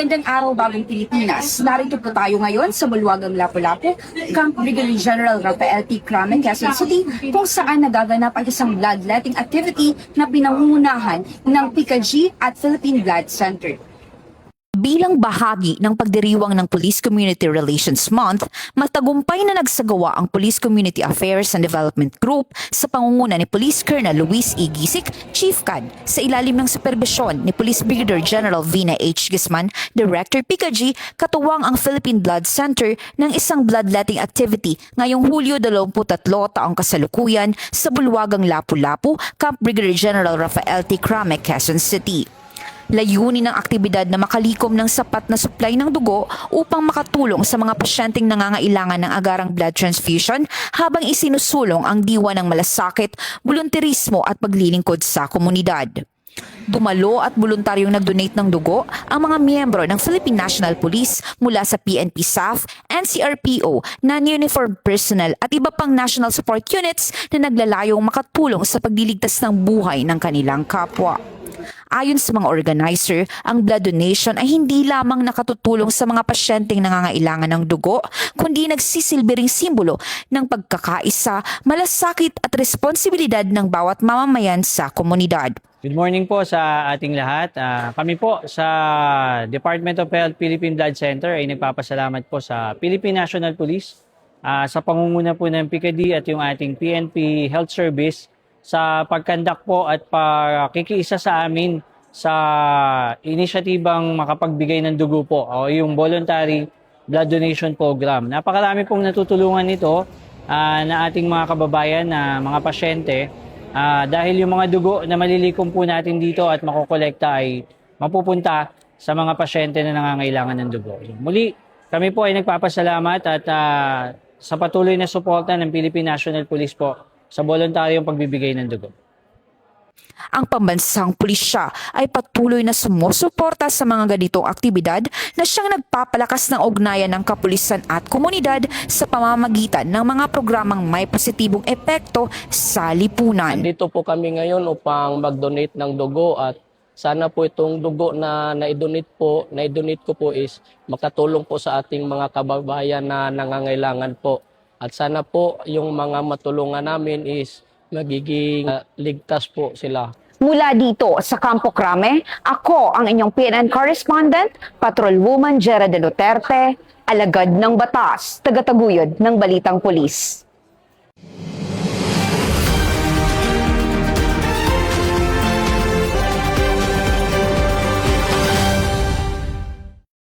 Magandang araw, Bagong Pilipinas. Narito po tayo ngayon sa Bulwagang Lapu-Lapu, Camp Brigadier General Rafael T. Crame, Quezon City, kung saan nagaganap ang isang bloodletting activity na pinangungunahan ng PICAG at Philippine Blood Center. Bilang bahagi ng pagdiriwang ng Police Community Relations Month, matagumpay na nagsagawa ang Police Community Affairs and Development Group sa pangunguna ni Police Colonel Luis E. Gisik, Chief CAD, sa ilalim ng superbisyon ni Police Brigadier General Vina H. Gisman, Director PICAG, katuwang ang Philippine Blood Center ng isang bloodletting activity ngayong Hulyo 23 taong kasalukuyan sa Bulwagang Lapu-Lapu, Camp Brigadier General Rafael T. Crame, Quezon City. Layunin ng aktibidad na makalikom ng sapat na supply ng dugo upang makatulong sa mga pasyenteng nangangailangan ng agarang blood transfusion habang isinusulong ang diwa ng malasakit, volunteerismo at paglilingkod sa komunidad. Dumalo at voluntaryong nag-donate ng dugo ang mga miyembro ng Philippine National Police mula sa PNP SAF, NCRPO, non-uniformed personnel at iba pang national support units na naglalayong makatulong sa pagliligtas ng buhay ng kanilang kapwa. Ayon sa mga organizer, ang blood donation ay hindi lamang nakatutulong sa mga pasyenteng nangangailangan ng dugo, kundi nagsisilbi ring simbolo ng pagkakaisa, malasakit at responsibilidad ng bawat mamamayan sa komunidad. Good morning po sa ating lahat. Kami po sa Department of Health Philippine Blood Center ay nagpapasalamat po sa Philippine National Police sa pangunguna po ng PICAD at yung ating PNP Health Service sa pagkandak po at pakikiisa sa amin sa inisyatibang makapagbigay ng dugo po o yung voluntary blood donation program. Napakarami pong natutulungan nito na ating mga kababayan na mga pasyente dahil yung mga dugo na malilikom po natin dito at makokolekta ay mapupunta sa mga pasyente na nangangailangan ng dugo. Muli, kami po ay nagpapasalamat at sa patuloy na suporta ng Philippine National Police po sa voluntaryong pagbibigay ng dugo. Ang pambansang pulisya ay patuloy na sumusuporta sa mga ganitong aktibidad na siyang nagpapalakas ng ugnayan ng kapulisan at komunidad sa pamamagitan ng mga programang may positibong epekto sa lipunan. Dito po kami ngayon upang mag-donate ng dugo at sana po itong dugo na na-donate ko po is makatulong po sa ating mga kababayan na nangangailangan po. At sana po yung mga matulungan namin is magiging ligtas po sila. Mula dito sa Campo Crame, ako ang inyong PNN correspondent, Patrolwoman Jera de Duterte, alagad ng batas, tagataguyod ng Balitang Pulis.